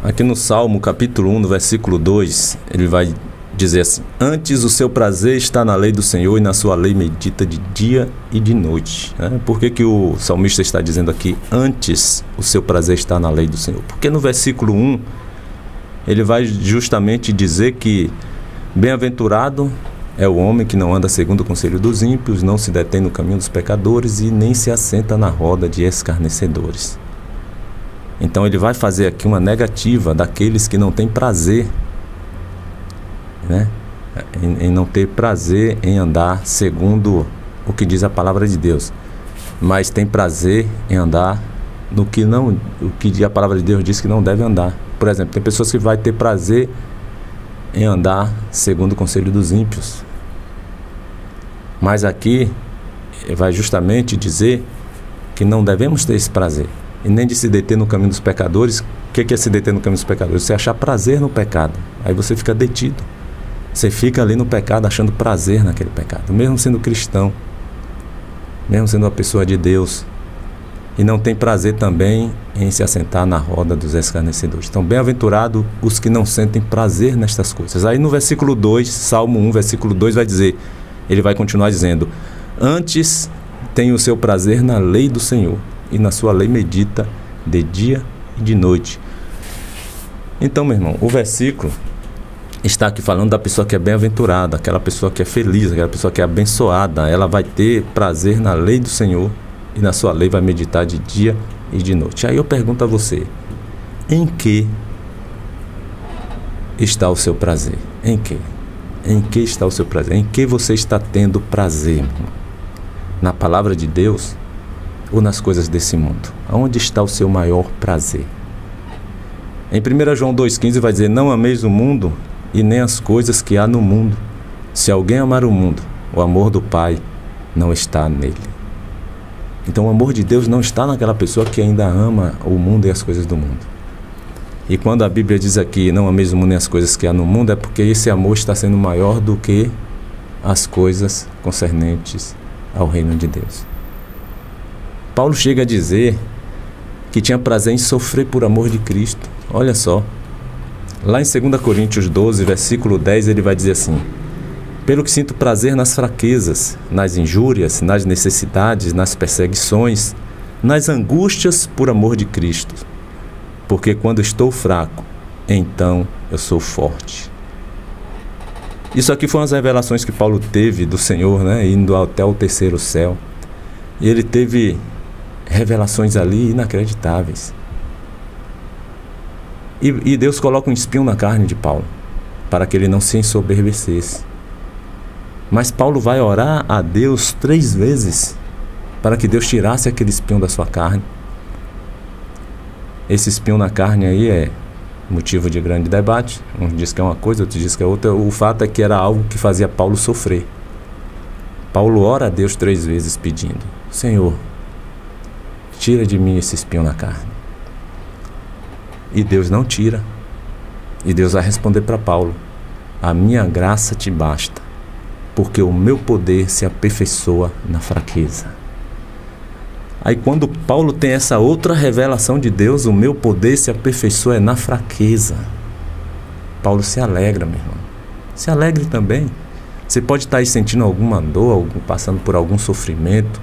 Aqui no Salmo, capítulo 1, no versículo 2, ele vai dizer assim: antes o seu prazer está na lei do Senhor, e na sua lei medita de dia e de noite. Por que o salmista está dizendo aqui, antes o seu prazer está na lei do Senhor? Porque no versículo 1, ele vai justamente dizer que bem-aventurado é o homem que não anda segundo o conselho dos ímpios, não se detém no caminho dos pecadores e nem se assenta na roda de escarnecedores. Então ele vai fazer aqui uma negativa daqueles que não têm prazer, em não ter prazer em andar segundo o que diz a palavra de Deus, mas tem prazer em andar no que não, o que a palavra de Deus diz que não deve andar. Por exemplo, tem pessoas que vai ter prazer em andar segundo o conselho dos ímpios, mas aqui vai justamente dizer que não devemos ter esse prazer, e nem de se deter no caminho dos pecadores. O que é se deter no caminho dos pecadores? Você achar prazer no pecado, aí você fica detido. Você fica ali no pecado achando prazer naquele pecado, mesmo sendo cristão, mesmo sendo uma pessoa de Deus, e não tem prazer também em se assentar na roda dos escarnecedores. Então, bem-aventurado os que não sentem prazer nestas coisas. Aí no versículo 2, Salmo 1, versículo 2 vai dizer, ele vai continuar dizendo: antes tem o seu prazer na lei do Senhor, e na sua lei medita de dia e de noite. Então, meu irmão, o versículo está aqui falando da pessoa que é bem-aventurada, aquela pessoa que é feliz, aquela pessoa que é abençoada. Ela vai ter prazer na lei do Senhor, e na sua lei vai meditar de dia e de noite. Aí eu pergunto a você, em que está o seu prazer? Em que? Em que está o seu prazer? Em que você está tendo prazer, meu irmão? Na palavra de Deus ou nas coisas desse mundo? Aonde está o seu maior prazer? Em 1 João 2,15 vai dizer: não ameis o mundo e nem as coisas que há no mundo. Se alguém amar o mundo, o amor do Pai não está nele. Então o amor de Deus não está naquela pessoa que ainda ama o mundo e as coisas do mundo. E quando a Bíblia diz aqui, não ameis o mundo nem as coisas que há no mundo, é porque esse amor está sendo maior do que as coisas concernentes ao reino de Deus. Paulo chega a dizer que tinha prazer em sofrer por amor de Cristo. Olha só, lá em 2 Coríntios 12, versículo 10, ele vai dizer assim: pelo que sinto prazer nas fraquezas, nas injúrias, nas necessidades, nas perseguições, nas angústias por amor de Cristo. Porque quando estou fraco, então eu sou forte. Isso aqui foram as revelações que Paulo teve do Senhor, indo até o terceiro céu. E ele teve revelações ali inacreditáveis. E Deus coloca um espinho na carne de Paulo, para que ele não se ensoberbecesse. Mas Paulo vai orar a Deus 3 vezes para que Deus tirasse aquele espinho da sua carne. Esse espinho na carne aí é motivo de grande debate. Um diz que é uma coisa, outro diz que é outra. O fato é que era algo que fazia Paulo sofrer. Paulo ora a Deus 3 vezes pedindo: Senhor, tira de mim esse espinho na carne. E Deus não tira. E Deus vai responder para Paulo: a minha graça te basta, porque o meu poder se aperfeiçoa na fraqueza. Aí quando Paulo tem essa outra revelação de Deus, o meu poder se aperfeiçoa na fraqueza, Paulo se alegra, meu irmão. Se alegre também. Você pode estar aí sentindo alguma dor, passando por algum sofrimento,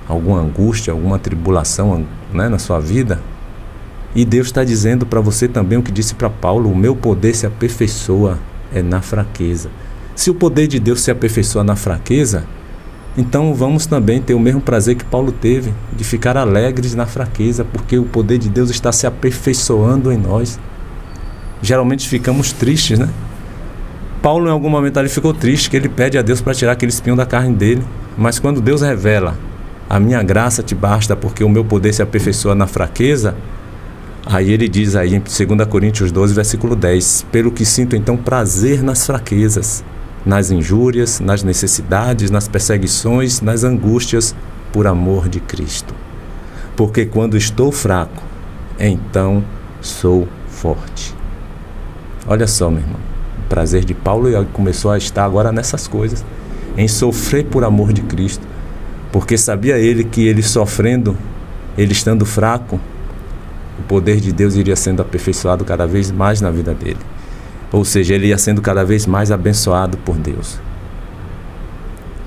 alguma angústia, alguma tribulação, na sua vida. E Deus está dizendo para você também o que disse para Paulo: o meu poder se aperfeiçoa na fraqueza. Se o poder de Deus se aperfeiçoa na fraqueza, então vamos também ter o mesmo prazer que Paulo teve, de ficar alegres na fraqueza, porque o poder de Deus está se aperfeiçoando em nós. Geralmente ficamos tristes, Paulo em algum momento ali ficou triste, que ele pede a Deus para tirar aquele espinho da carne dele. Mas quando Deus revela: a minha graça te basta, porque o meu poder se aperfeiçoa na fraqueza, aí ele diz aí em 2 Coríntios 12, versículo 10, pelo que sinto então prazer nas fraquezas, nas injúrias, nas necessidades, nas perseguições, nas angústias, por amor de Cristo. Porque quando estou fraco, então sou forte. Olha só, meu irmão, o prazer de Paulo começou a estar agora nessas coisas, em sofrer por amor de Cristo, porque sabia ele que ele sofrendo, ele estando fraco, o poder de Deus iria sendo aperfeiçoado cada vez mais na vida dele. Ou seja, ele ia sendo cada vez mais abençoado por Deus.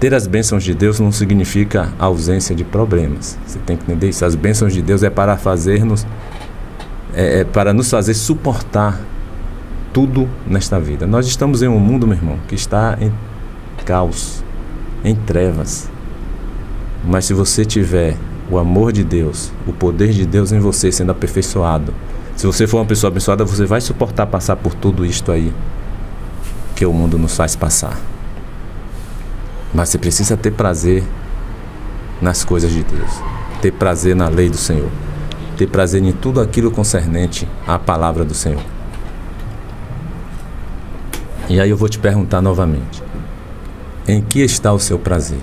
Ter as bênçãos de Deus não significa ausência de problemas. Você tem que entender isso. As bênçãos de Deus é para para nos fazer suportar tudo nesta vida. Nós estamos em um mundo, meu irmão, que está em caos, em trevas. Mas se você tiver o amor de Deus, o poder de Deus em você sendo aperfeiçoado, se você for uma pessoa abençoada, você vai suportar passar por tudo isto aí que o mundo nos faz passar. Mas você precisa ter prazer nas coisas de Deus, ter prazer na lei do Senhor, ter prazer em tudo aquilo concernente à palavra do Senhor. E aí eu vou te perguntar novamente: em que está o seu prazer?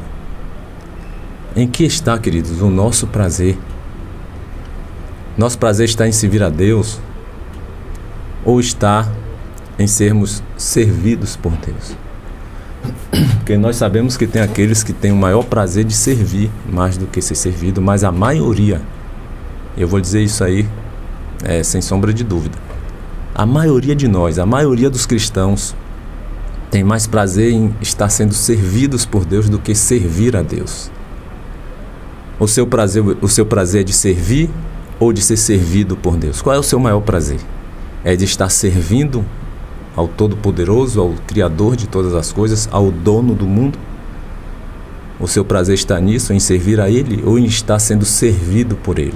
Em que está, queridos, o nosso prazer? Nosso prazer está em servir a Deus ou está em sermos servidos por Deus? Porque nós sabemos que tem aqueles que têm o maior prazer de servir mais do que ser servido, mas a maioria, eu vou dizer isso aí sem sombra de dúvida, a maioria de nós, a maioria dos cristãos tem mais prazer em estar sendo servidos por Deus do que servir a Deus. O seu prazer é de servir ou de ser servido por Deus? Qual é o seu maior prazer? É de estar servindo ao Todo-Poderoso, ao Criador de todas as coisas, ao Dono do mundo? O seu prazer está nisso, em servir a Ele, ou em estar sendo servido por Ele?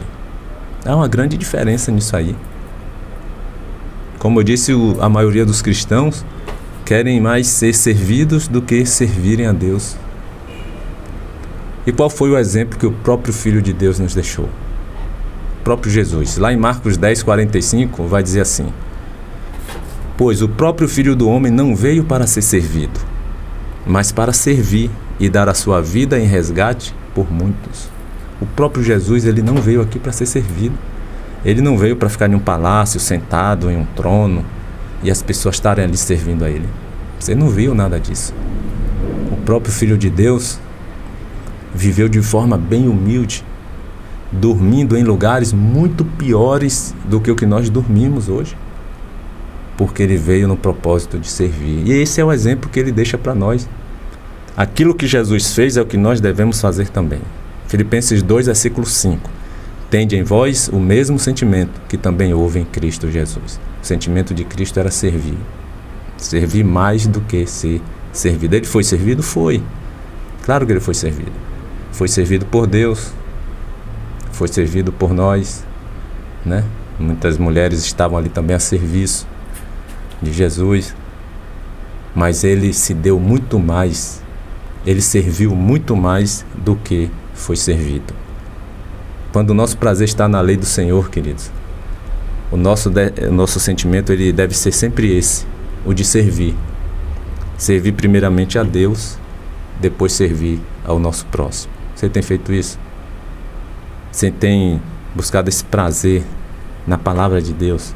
Há uma grande diferença nisso aí. Como eu disse, a maioria dos cristãos querem mais ser servidos do que servirem a Deus. E qual foi o exemplo que o próprio Filho de Deus nos deixou? O próprio Jesus. Lá em Marcos 10:45 vai dizer assim: pois o próprio Filho do Homem não veio para ser servido, mas para servir e dar a sua vida em resgate por muitos. O próprio Jesus, ele não veio aqui para ser servido. Ele não veio para ficar em um palácio, sentado em um trono, e as pessoas estarem ali servindo a ele. Você não viu nada disso. O próprio Filho de Deus viveu de forma bem humilde, dormindo em lugares muito piores do que o que nós dormimos hoje, porque ele veio no propósito de servir. E esse é o exemplo que ele deixa para nós. Aquilo que Jesus fez é o que nós devemos fazer também. Filipenses 2, versículo 5. Tende em vós o mesmo sentimento que também houve em Cristo Jesus. O sentimento de Cristo era servir. Servir mais do que ser servido. Ele foi servido? Foi. Claro que ele foi servido. Foi servido por Deus. Foi servido por nós, né? Muitas mulheres estavam ali também a serviço de Jesus. Mas ele se deu muito mais. Ele serviu muito mais do que foi servido. Quando o nosso prazer está na lei do Senhor, queridos, o nosso sentimento ele deve ser sempre esse, o de servir. Servir primeiramente a Deus, depois servir ao nosso próximo. Você tem feito isso? Você tem buscado esse prazer na palavra de Deus,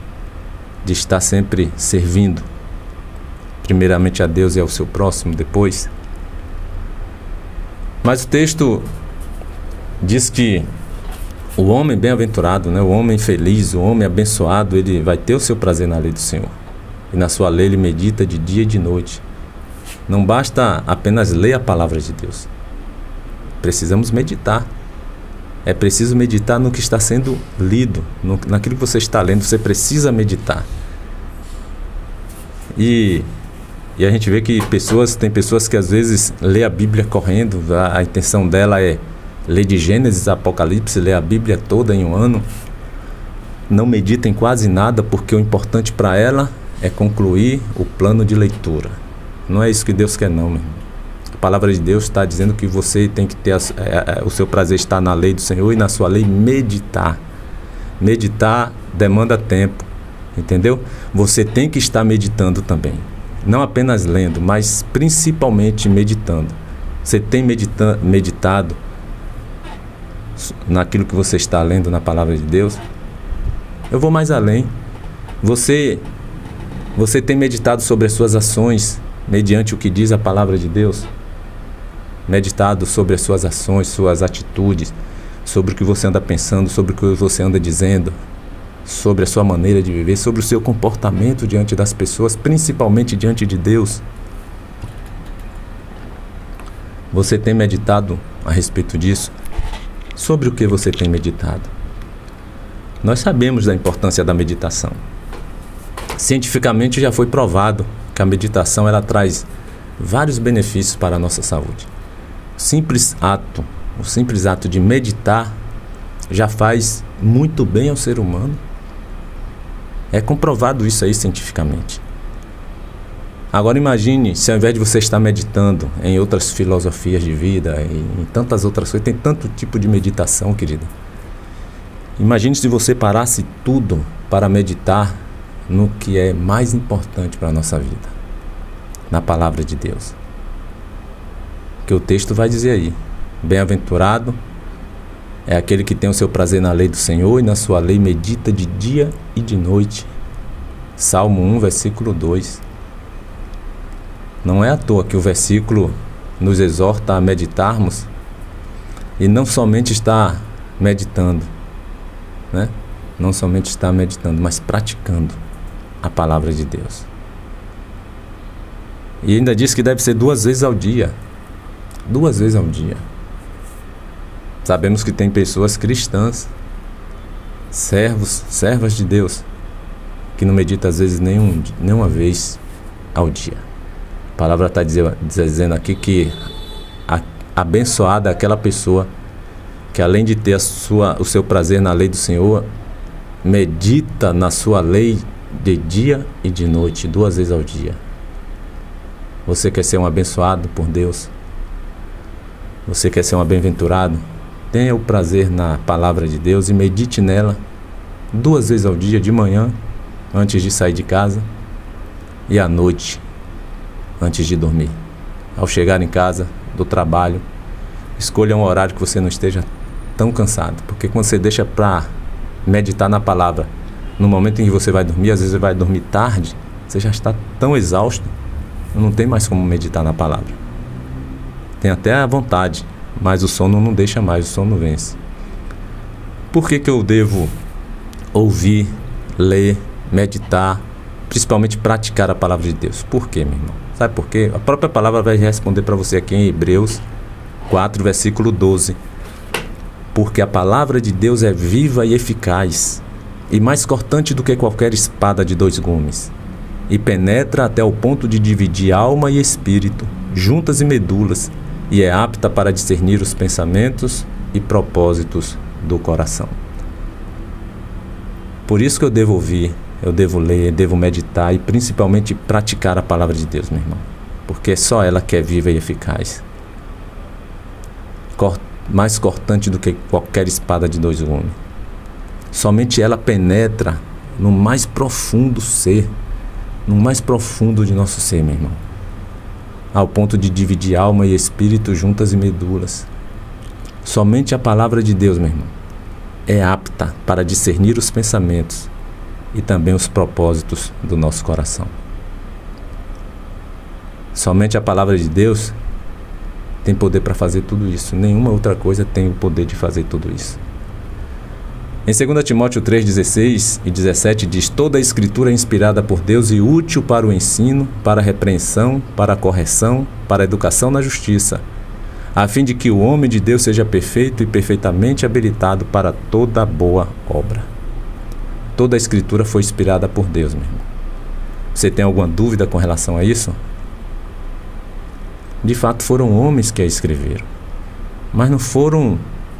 de estar sempre servindo primeiramente a Deus e ao seu próximo depois? Mas o texto diz que o homem bem-aventurado, né, o homem feliz, o homem abençoado, ele vai ter o seu prazer na lei do Senhor. E na sua lei ele medita de dia e de noite. Não basta apenas ler a palavra de Deus. Precisamos meditar. É preciso meditar no que está sendo lido, naquilo que você está lendo. Você precisa meditar. E a gente vê que tem pessoas que às vezes lê a Bíblia correndo. A intenção dela é ler de Gênesis a Apocalipse, ler a Bíblia toda em um ano. Não medita em quase nada, porque o importante para ela é concluir o plano de leitura. Não é isso que Deus quer, não, meu irmão. A palavra de Deus está dizendo que você tem que ter o seu prazer está na lei do Senhor e na sua lei meditar. Meditar demanda tempo, entendeu? Você tem que estar meditando também. Não apenas lendo, mas principalmente meditando. Você tem meditado naquilo que você está lendo na palavra de Deus? Eu vou mais além. Você tem meditado sobre as suas ações mediante o que diz a palavra de Deus? Meditado sobre as suas ações, suas atitudes, sobre o que você anda pensando, sobre o que você anda dizendo? sobre a sua maneira de viver, sobre o seu comportamento diante das pessoas, principalmente diante de Deus? Você tem meditado a respeito disso? Sobre o que você tem meditado? Nós sabemos da importância da meditação. Cientificamente já foi provado que a meditação ela traz vários benefícios para a nossa saúde. O simples ato de meditar já faz muito bem ao ser humano. É comprovado isso aí cientificamente. Agora imagine se ao invés de você estar meditando em outras filosofias de vida, em tantas outras coisas, tem tanto tipo de meditação, querida. Imagine se você parasse tudo para meditar no que é mais importante para a nossa vida, na palavra de Deus. Que o texto vai dizer aí: bem-aventurado é aquele que tem o seu prazer na lei do Senhor e na sua lei medita de dia e de noite. Salmo 1, versículo 2. Não é à toa que o versículo nos exorta a meditarmos e não somente está meditando, né? Não somente está meditando, mas praticando a palavra de Deus. E ainda diz que deve ser 2 vezes ao dia. 2 vezes ao dia. Sabemos que tem pessoas cristãs, servas de Deus, que não meditam às vezes nenhuma vez ao dia. A palavra está dizendo aqui que abençoada é aquela pessoa que, além de ter o seu prazer na lei do Senhor, medita na sua lei de dia e de noite, 2 vezes ao dia. Você quer ser um abençoado por Deus? Você quer ser um bem-aventurado? Tenha o prazer na palavra de Deus e medite nela 2 vezes ao dia, de manhã, antes de sair de casa, e à noite, antes de dormir. Ao chegar em casa, do trabalho, escolha um horário que você não esteja tão cansado, porque quando você deixa para meditar na palavra no momento em que você vai dormir, às vezes você vai dormir tarde, você já está tão exausto, não tem mais como meditar na palavra. Tem até a vontade, mas o sono não deixa mais, o sono vence. Por que eu devo ouvir, ler, meditar, principalmente praticar a palavra de Deus? Por quê, meu irmão? Sabe por quê? A própria palavra vai responder para você aqui em Hebreus 4, versículo 12. Porque a palavra de Deus é viva e eficaz, e mais cortante do que qualquer espada de 2 gumes, e penetra até o ponto de dividir alma e espírito, juntas e medulas, e é apta para discernir os pensamentos e propósitos do coração. Por isso que eu devo ouvir, eu devo ler, eu devo meditar e principalmente praticar a palavra de Deus, meu irmão. Porque é só ela que é viva e eficaz. Mais cortante do que qualquer espada de 2 gumes. Somente ela penetra no mais profundo ser, no mais profundo de nosso ser, meu irmão. Ao ponto de dividir alma e espírito, juntas e medulas. Somente a palavra de Deus, meu irmão, é apta para discernir os pensamentos e também os propósitos do nosso coração. Somente a palavra de Deus tem poder para fazer tudo isso. Nenhuma outra coisa tem o poder de fazer tudo isso. Em 2 Timóteo 3, 16 e 17 diz: toda a escritura é inspirada por Deus e útil para o ensino, para a repreensão, para a correção, para a educação na justiça, a fim de que o homem de Deus seja perfeito e perfeitamente habilitado para toda boa obra. Toda a escritura foi inspirada por Deus, meu irmão. Você tem alguma dúvida com relação a isso? De fato, foram homens que a escreveram, mas não foram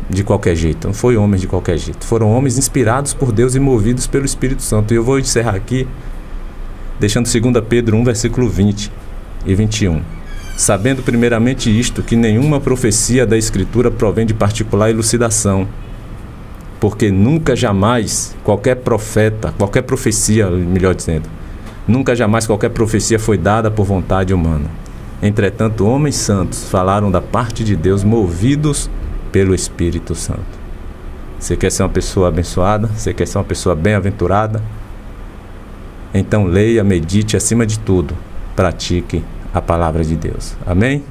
de qualquer jeito, não foi homens de qualquer jeito. Foram homens inspirados por Deus e movidos pelo Espírito Santo. E eu vou encerrar aqui deixando 2 Pedro 1, versículo 20 e 21. Sabendo primeiramente isto, que nenhuma profecia da Escritura provém de particular elucidação, porque nunca jamais qualquer profecia, melhor dizendo, nunca jamais qualquer profecia foi dada por vontade humana. Entretanto, homens santos falaram da parte de Deus, movidos pelo Espírito Santo. Você quer ser uma pessoa abençoada? Você quer ser uma pessoa bem-aventurada? Então leia, medite, acima de tudo, pratique a palavra de Deus. Amém?